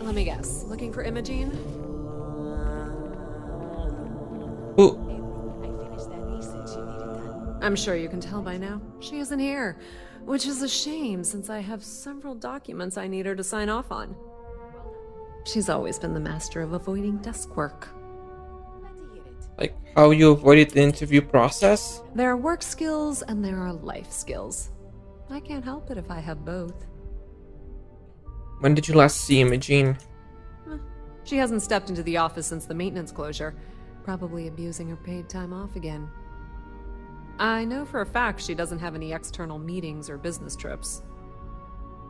Let me guess. Looking for Imogene? Who? I'm sure you can tell by now. She isn't here. Which is a shame, since I have several documents I need her to sign off on. She's always been the master of avoiding desk work. Like how you avoided the interview process? There are work skills and there are life skills. I can't help it if I have both. When did you last see Imogene? She hasn't stepped into the office since the maintenance closure. Probably abusing her paid time off again. I know for a fact she doesn't have any external meetings or business trips.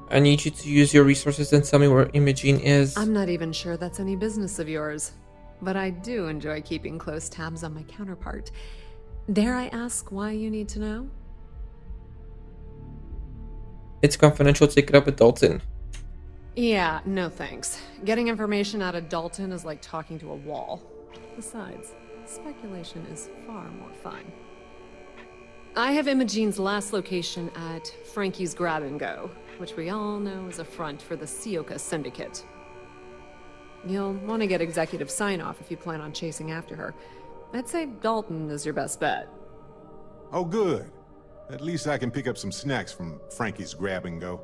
I need you to use your resources and tell me where Imogene is. I'm not even sure that's any business of yours, but I do enjoy keeping close tabs on my counterpart. Dare I ask why you need to know? It's confidential. Take it up with Dalton. Yeah, no thanks. Getting information out of Dalton is like talking to a wall. Besides, speculation is far more fun. I have Imogene's last location at Frankie's Grab and Go, which we all know is a front for the Sioka Syndicate. You'll want to get executive sign-off if you plan on chasing after her. I'd say Dalton is your best bet. Oh, good. At least I can pick up some snacks from Frankie's Grab and Go.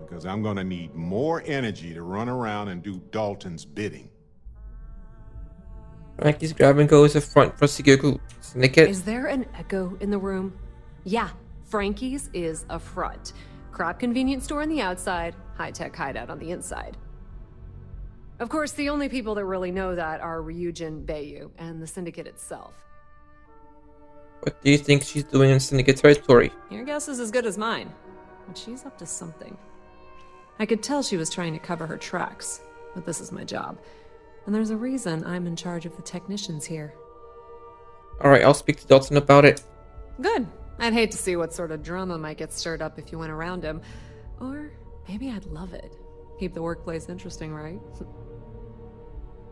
Because I'm gonna need more energy to run around and do Dalton's bidding. Frankie's Grab and Go is a front for Sigoku Syndicate. Is there an echo in the room? Yeah, Frankie's is a front. Crap convenience store on the outside, high-tech hideout on the inside. Of course, the only people that really know that are Ryujin, Bayu, and the Syndicate itself. What do you think she's doing in Syndicate territory? Your guess is as good as mine. But she's up to something. I could tell she was trying to cover her tracks, but this is my job. And there's a reason I'm in charge of the technicians here. Alright, I'll speak to Dalton about it. Good. I'd hate to see what sort of drama might get stirred up if you went around him. Or maybe I'd love it. Keep the workplace interesting, right?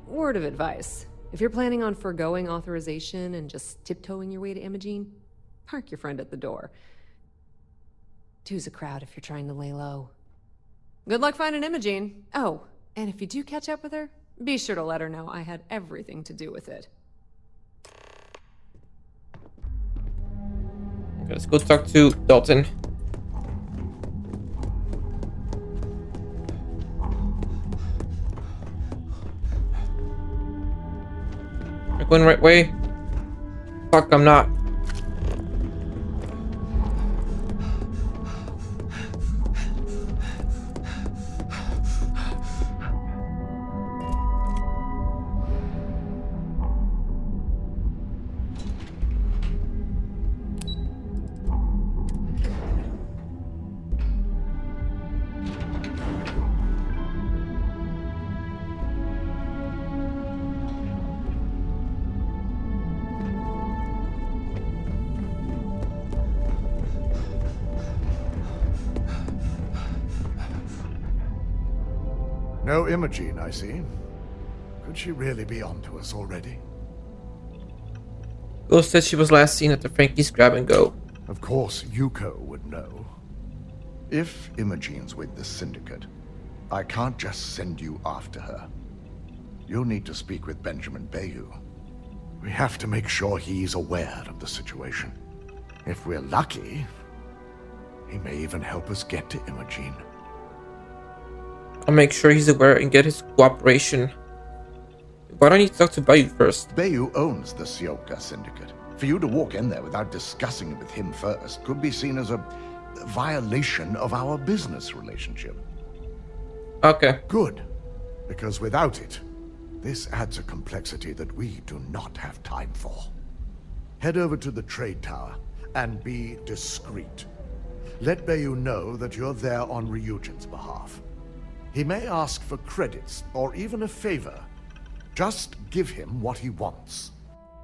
Word of advice. If you're planning on foregoing authorization and just tiptoeing your way to Imogene, park your friend at the door. Two's a crowd if you're trying to lay low. Good luck finding Imogene. Oh, and if you do catch up with her, be sure to let her know I had everything to do with it. Okay, let's go talk to Dalton. Am I going the right way? Fuck, I'm not. No Imogene, I see. Could she really be onto us already? Ghost said she was last seen at the Frankie's Grab and Go. Of course, Yuko would know. If Imogene's with the Syndicate, I can't just send you after her. You'll need to speak with Benjamin Bayu. We have to make sure he's aware of the situation. If we're lucky, he may even help us get to Imogene. I'll make sure he's aware and get his cooperation. Why don't you talk to Bayu first? Bayu owns the Sioka Syndicate. For you to walk in there without discussing it with him first could be seen as a violation of our business relationship. Okay. Good, because without it, this adds a complexity that we do not have time for. Head over to the trade tower and be discreet. Let Bayu know that you're there on Ryujin's behalf. He may ask for credits or even a favor. Just give him what he wants.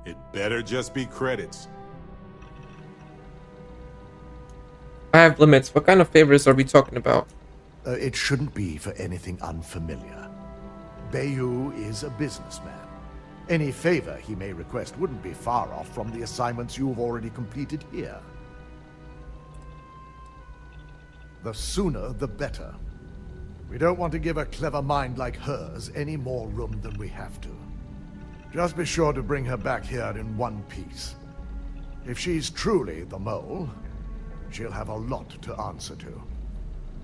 It better just be credits. I have limits. What kind of favors are we talking about? It shouldn't be for anything unfamiliar. Bayou is a businessman. Any favor he may request wouldn't be far off from the assignments you've already completed here. The sooner, the better. We don't want to give a clever mind like hers any more room than we have to. Just be sure to bring her back here in one piece. If she's truly the mole, she'll have a lot to answer to.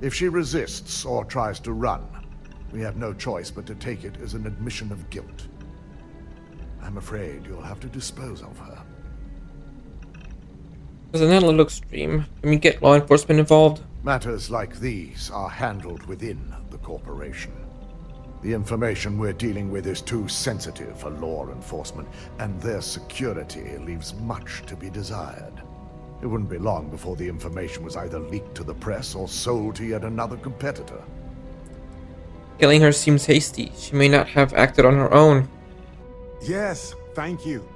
If she resists or tries to run, we have no choice but to take it as an admission of guilt. I'm afraid you'll have to dispose of her. Doesn't that a little extreme? Can we get law enforcement involved? Matters like these are handled within the corporation. The information we're dealing with is too sensitive for law enforcement, and their security leaves much to be desired. It wouldn't be long before the information was either leaked to the press or sold to yet another competitor. Killing her seems hasty. She may not have acted on her own. Yes, thank you.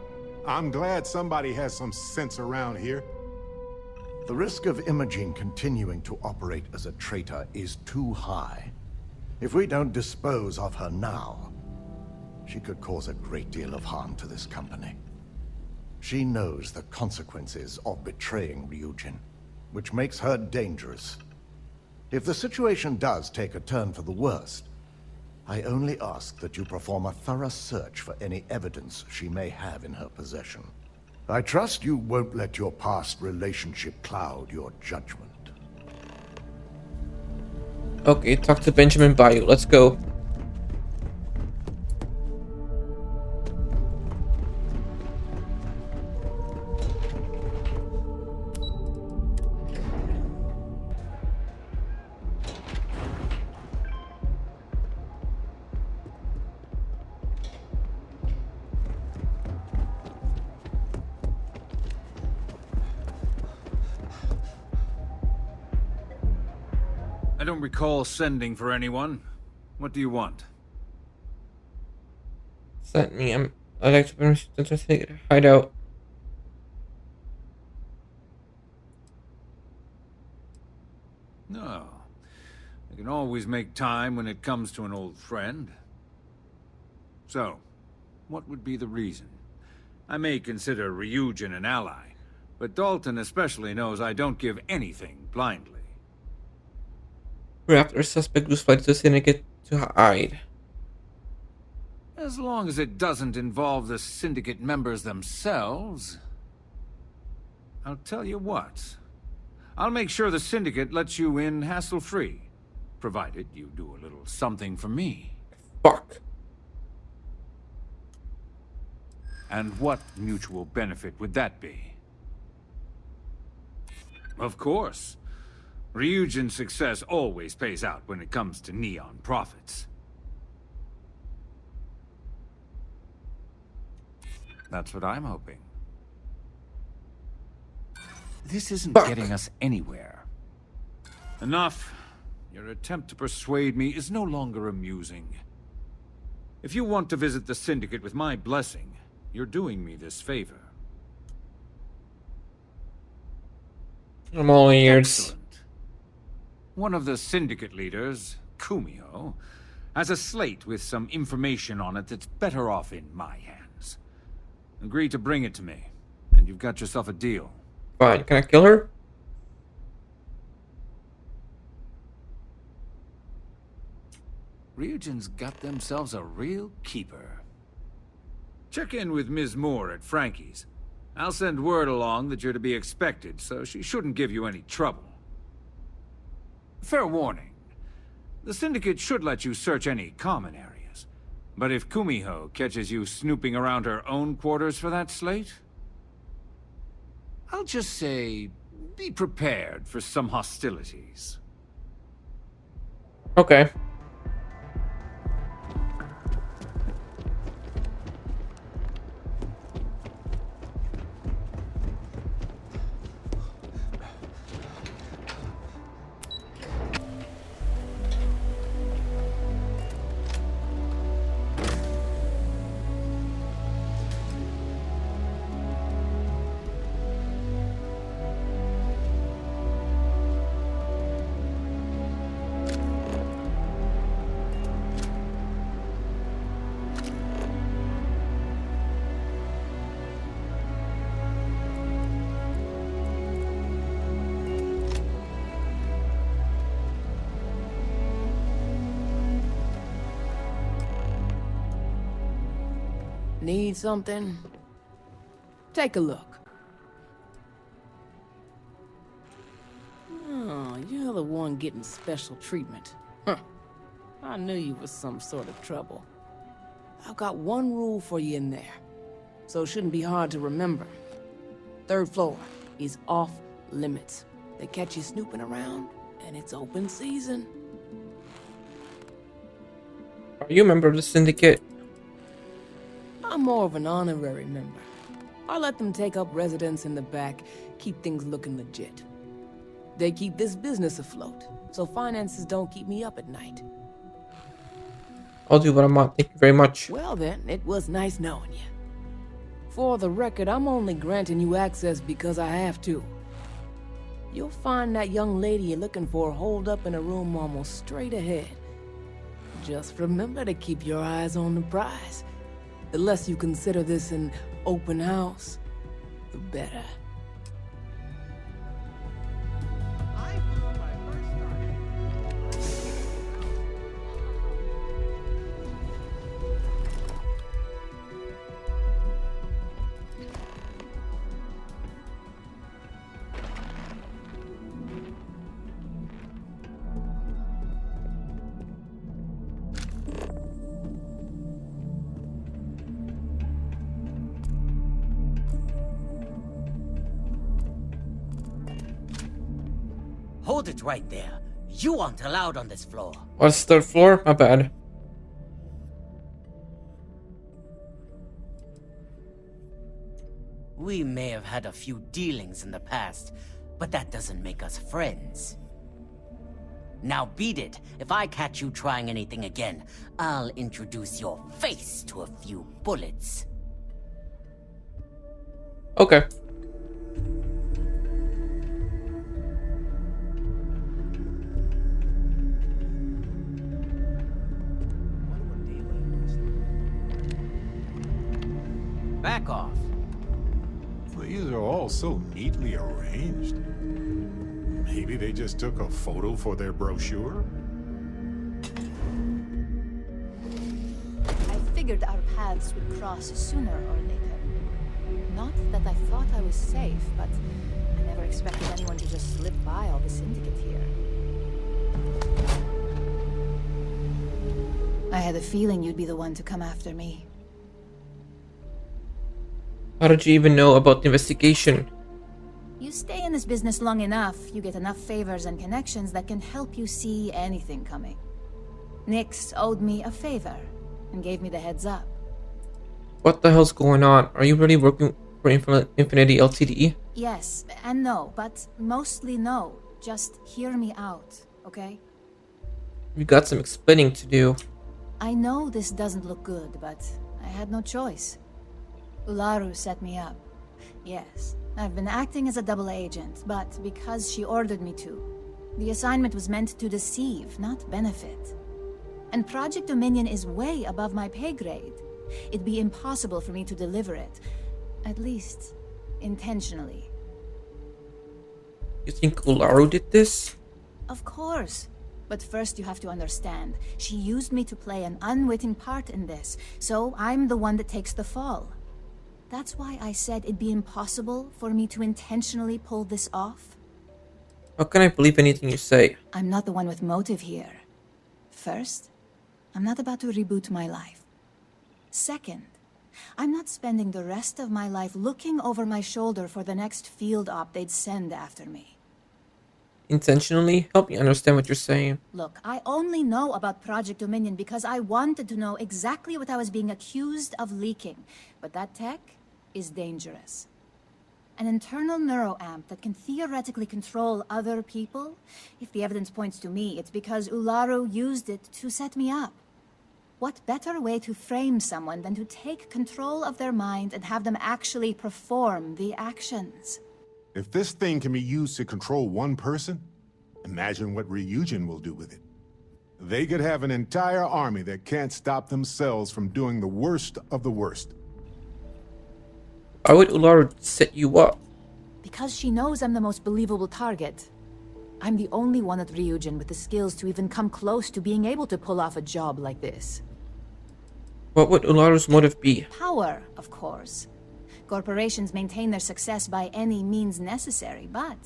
I'm glad somebody has some sense around here. The risk of Imogene continuing to operate as a traitor is too high. If we don't dispose of her now, she could cause a great deal of harm to this company. She knows the consequences of betraying Ryujin, which makes her dangerous. If the situation does take a turn for the worst, I only ask that you perform a thorough search for any evidence she may have in her possession. I trust you won't let your past relationship cloud your judgment. Okay, talk to Benjamin Bayou. Let's go. I don't recall sending for anyone. What do you want? Sent me. I'd like to permission to investigate a hideout. No. I can always make time when it comes to an old friend. So, what would be the reason? I may consider Ryujin an ally, but Dalton especially knows I don't give anything blindly. We're after a suspect who's fled to the syndicate to hide. As long as it doesn't involve the syndicate members themselves. I'll tell you what. I'll make sure the syndicate lets you in hassle-free, provided you do a little something for me. Fuck. And what mutual benefit would that be? Of course. Ryujin's success always pays out when it comes to Neon profits. That's what I'm hoping. This isn't getting us anywhere. Enough. Your attempt to persuade me is no longer amusing. If you want to visit the Syndicate with my blessing, you're doing me this favor. I'm all ears. Excellent. One of the Syndicate leaders, Kumio, has a slate with some information on it that's better off in my hands. Agree to bring it to me, and you've got yourself a deal. Fine. Can I kill her? Ryujin's got themselves a real keeper. Check in with Ms. Moore at Frankie's. I'll send word along that you're to be expected, so she shouldn't give you any trouble. Fair warning. The Syndicate should let you search any common areas. But if Kumiho catches you snooping around her own quarters for that slate, I'll just say, be prepared for some hostilities. Okay. Need something? Take a look. Oh, you're the one getting special treatment. Huh. I knew you was some sort of trouble. I've got one rule for you in there, so it shouldn't be hard to remember. 3rd floor is off limits. They catch you snooping around, and it's open season. Are you a member of the syndicate? I'm more of an honorary member. I let them take up residence in the back, keep things looking legit. They keep this business afloat, so finances don't keep me up at night. I'll do what I want. Thank you very much. Well then, it was nice knowing you. For the record, I'm only granting you access because I have to. You'll find that young lady you're looking for holed up in a room almost straight ahead. Just remember to keep your eyes on the prize. The less you consider this an open house, the better. Hold it right there. You aren't allowed on this floor. What's 3rd floor? My bad. We may have had a few dealings in the past, but that doesn't make us friends. Now beat it. If I catch you trying anything again, I'll introduce your face to a few bullets. Okay. Back off. These are all so neatly arranged. Maybe they just took a photo for their brochure? I figured our paths would cross sooner or later. Not that I thought I was safe, but I never expected anyone to just slip by all the syndicate here. I had a feeling you'd be the one to come after me. How did you even know about the investigation? You stay in this business long enough, you get enough favors and connections that can help you see anything coming. Nyx owed me a favor and gave me the heads up. What the hell's going on? Are you really working for Infinity Ltd? Yes and no, but mostly no. Just hear me out, okay? You got some explaining to do. I know this doesn't look good, but I had no choice. Ularu set me up. Yes, I've been acting as a double agent, but because she ordered me to. The assignment was meant to deceive, not benefit. And Project Dominion is way above my pay grade. It'd be impossible for me to deliver it. At least, intentionally. You think Ularu did this? Of course. But first you have to understand, she used me to play an unwitting part in this, so I'm the one that takes the fall. That's why I said it'd be impossible for me to intentionally pull this off. How can I believe anything you say? I'm not the one with motive here. First, I'm not about to reboot my life. Second, I'm not spending the rest of my life looking over my shoulder for the next field op they'd send after me. Intentionally? Help me understand what you're saying. Look, I only know about Project Dominion because I wanted to know exactly what I was being accused of leaking. But that tech is dangerous. An internal neuroamp that can theoretically control other people? If the evidence points to me, it's because Ularu used it to set me up. What better way to frame someone than to take control of their mind and have them actually perform the actions? If this thing can be used to control one person, imagine what Ryujin will do with it. They could have an entire army that can't stop themselves from doing the worst of the worst. Why would Ularu set you up? Because she knows I'm the most believable target. I'm the only one at Ryujin with the skills to even come close to being able to pull off a job like this. What would Ularu's motive be? Power, of course. Corporations maintain their success by any means necessary, but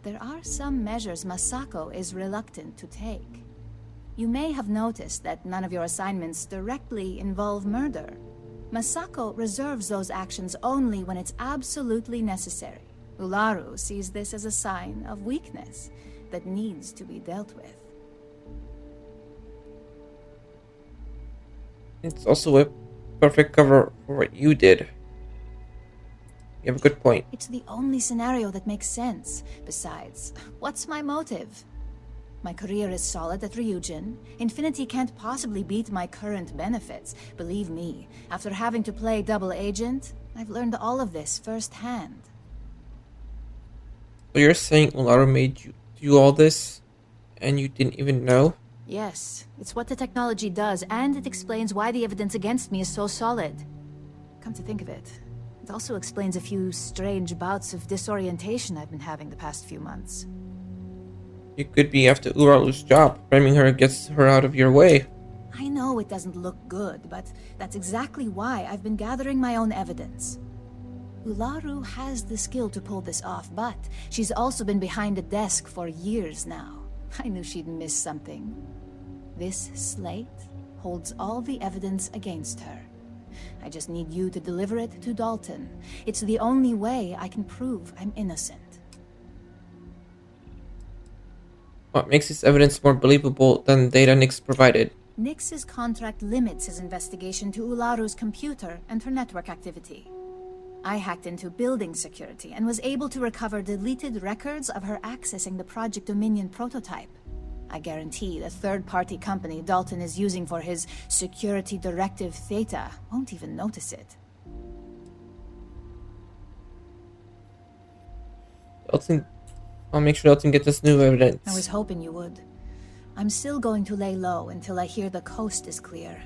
there are some measures Masako is reluctant to take. You may have noticed that none of your assignments directly involve murder. Masako reserves those actions only when it's absolutely necessary. Ularu sees this as a sign of weakness that needs to be dealt with. It's also a perfect cover for what you did. You have a good point. It's the only scenario that makes sense. Besides, what's my motive? My career is solid at Ryujin. Infinity can't possibly beat my current benefits. Believe me, after having to play double agent, I've learned all of this firsthand. So you're saying Ularu made you do all this, and you didn't even know? Yes, it's what the technology does, and it explains why the evidence against me is so solid. Come to think of it, it also explains a few strange bouts of disorientation I've been having the past few months. You could be after Ularu's job. Framing her gets her out of your way. I know it doesn't look good, but that's exactly why I've been gathering my own evidence. Ularu has the skill to pull this off, but she's also been behind a desk for years now. I knew she'd miss something. This slate holds all the evidence against her. I just need you to deliver it to Dalton. It's the only way I can prove I'm innocent. What makes this evidence more believable than data Nix provided? Nix's contract limits his investigation to Ularu's computer and her network activity. I hacked into building security and was able to recover deleted records of her accessing the Project Dominion prototype. I guarantee the third-party company Dalton is using for his security directive Theta won't even notice it. I'll make sure Dalton gets this new evidence. I was hoping you would. I'm still going to lay low until I hear the coast is clear.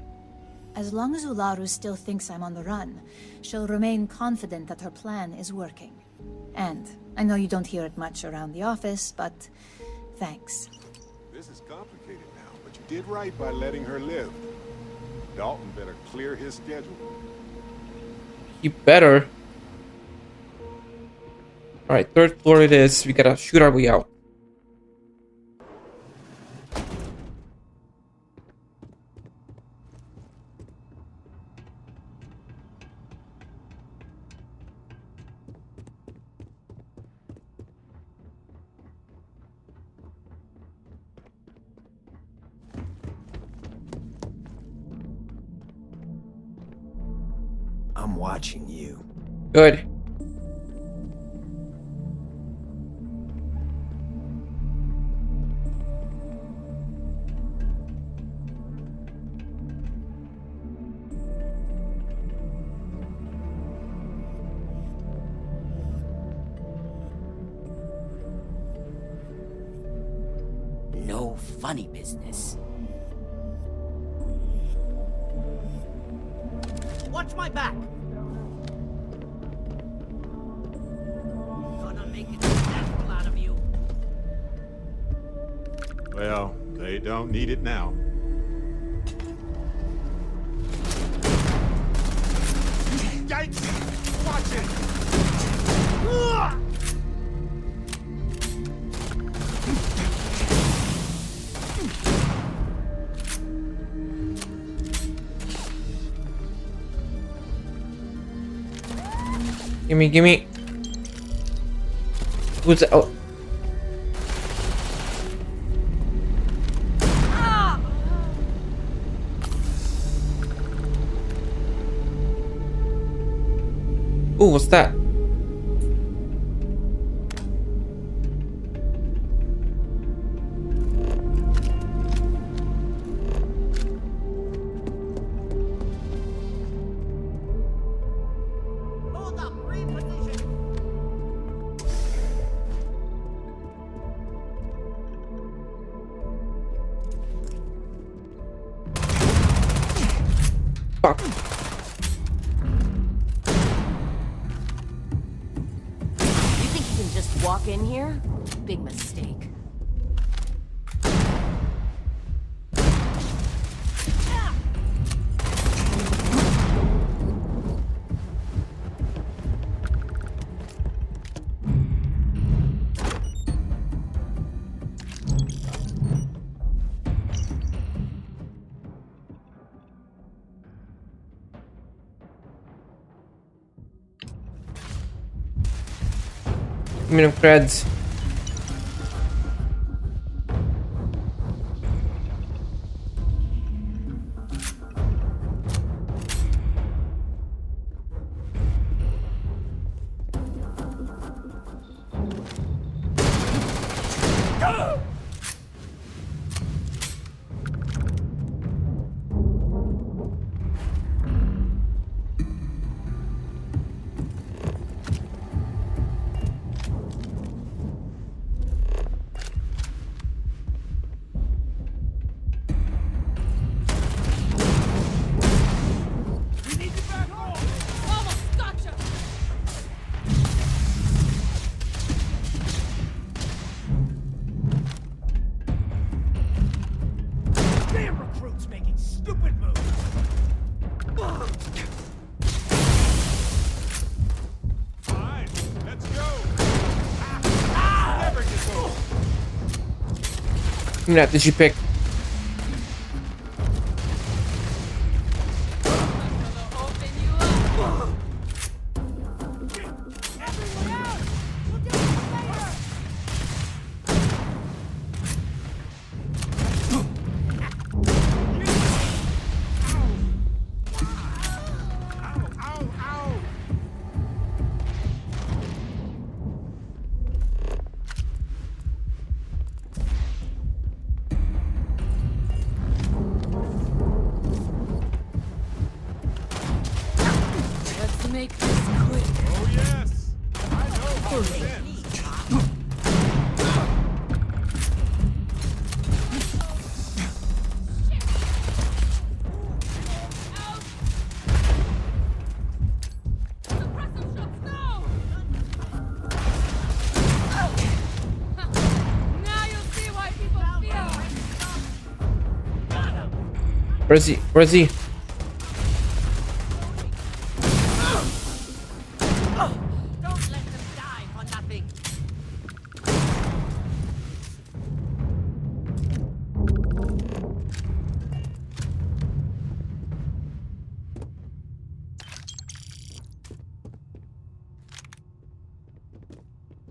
As long as Ularu still thinks I'm on the run, she'll remain confident that her plan is working. And I know you don't hear it much around the office, but thanks. This is complicated now, but you did right by letting her live. Dalton better clear his schedule. He better. Alright, third floor it is. We gotta shoot our way out. I'm watching you. Good. No funny business. Watch my back! Gonna make it successful out of you. Well, they don't need it now. Yikes! Watch it! Gimme. Who's that? Oh. Ooh, what's that? Hold up, reposition. Fuck. You think you can just walk in here? Big mistake. Minimum creds. Map did you pick? Make this quick. Oh, yes! I know how it ends. Where is he? Where is he?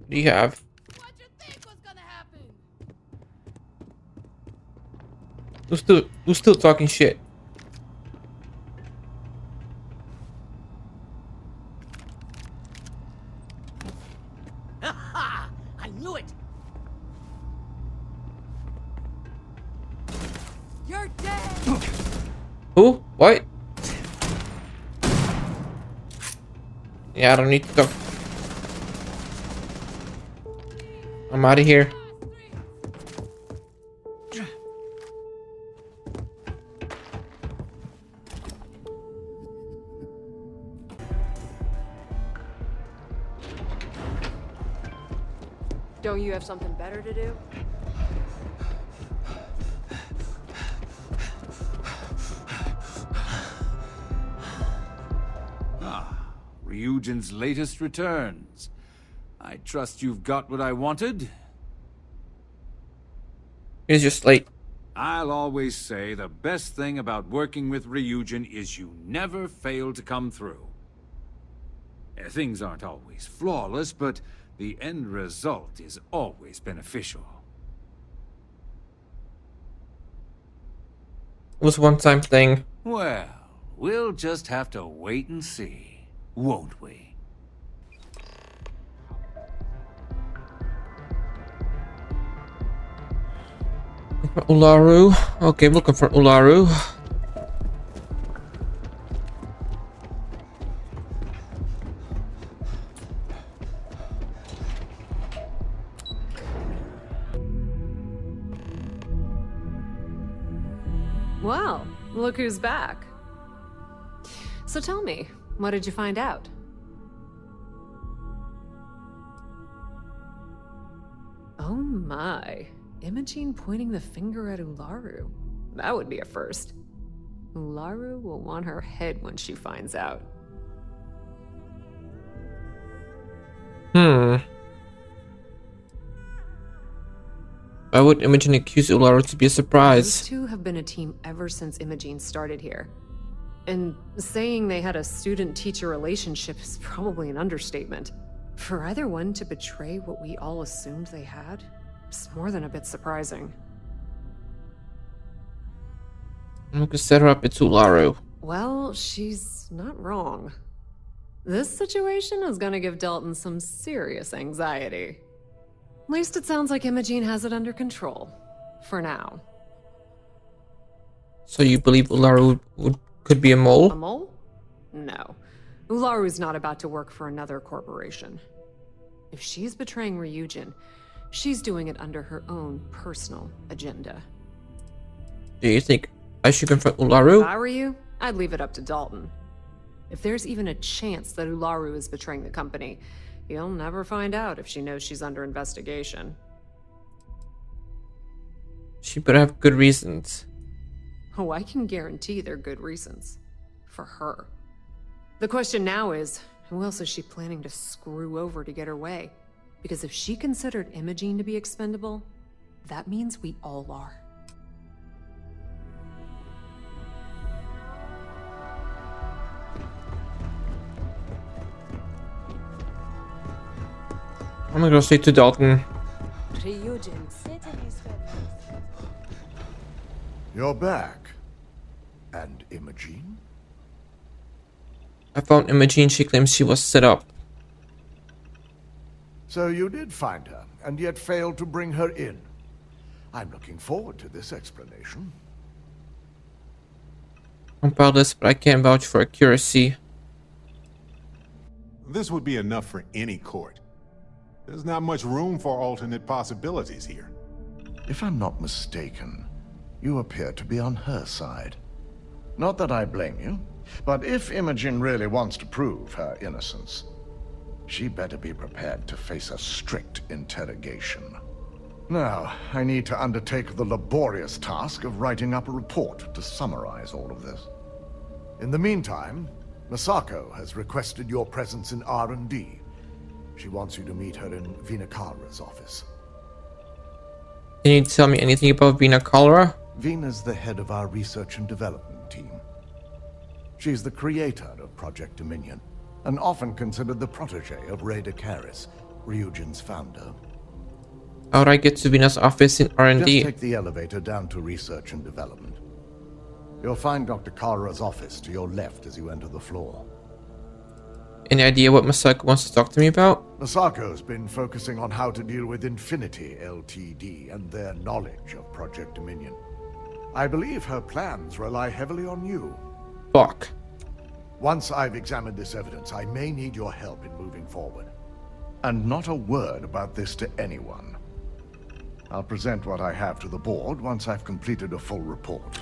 What do you have? What you think was gonna happen? Who's still talking shit? Ha! I knew it! You're dead! Who? What? Yeah, I don't need to talk. I'm out of here. Don't you have something better to do? Ryujin's latest returns. I trust you've got what I wanted? He's just late. I'll always say the best thing about working with Ryujin is you never fail to come through. Things aren't always flawless, but the end result is always beneficial. It was a one-time thing. Well, we'll just have to wait and see, won't we? Ularu. Okay, looking for Ularu. Well, look who's back. So tell me, what did you find out? Oh my. Imogene pointing the finger at Ularu. That would be a first. Ularu will want her head when she finds out. Why would Imogen accuse Ularu to be a surprise? Those two have been a team ever since Imogene started here. And saying they had a student-teacher relationship is probably an understatement. For either one to betray what we all assumed they had, it's more than a bit surprising. We could set her up with Ularu. Well, she's not wrong. This situation is gonna give Dalton some serious anxiety. At least it sounds like Imogene has it under control. For now. So you believe Ularu could be a mole? A mole? No. Ularu's not about to work for another corporation. If she's betraying Ryujin, she's doing it under her own personal agenda. Do you think I should confront Ularu? If I were you, I'd leave it up to Dalton. If there's even a chance that Ularu is betraying the company, you'll never find out if she knows she's under investigation. She better have good reasons. Oh, I can guarantee they're good reasons. For her. The question now is, who else is she planning to screw over to get her way? Because if she considered Imogene to be expendable, that means we all are. I'm gonna go straight to Dalton. You're back. And Imogene? I found Imogene. She claims she was set up. So you did find her, and yet failed to bring her in. I'm looking forward to this explanation. I'm powerless, but I can't vouch for accuracy. This would be enough for any court. There's not much room for alternate possibilities here. If I'm not mistaken, you appear to be on her side. Not that I blame you, but if Imogen really wants to prove her innocence, she better be prepared to face a strict interrogation. Now, I need to undertake the laborious task of writing up a report to summarize all of this. In the meantime, Masako has requested your presence in R&D. She wants you to meet her in Vinakara's office. Can you tell me anything about Vina Cholera? Vina's the head of our research and development team. She's the creator of Project Dominion, and often considered the protege of Raider Karis, Ryujin's founder. How would I get to Vina's office in R&D? Just take the elevator down to research and development. You'll find Dr. Kara's office to your left as you enter the floor. Any idea what Masako wants to talk to me about? Masako's been focusing on how to deal with Infinity Ltd. And their knowledge of Project Dominion. I believe her plans rely heavily on you. Fuck. Once I've examined this evidence, I may need your help in moving forward. And not a word about this to anyone. I'll present what I have to the board once I've completed a full report.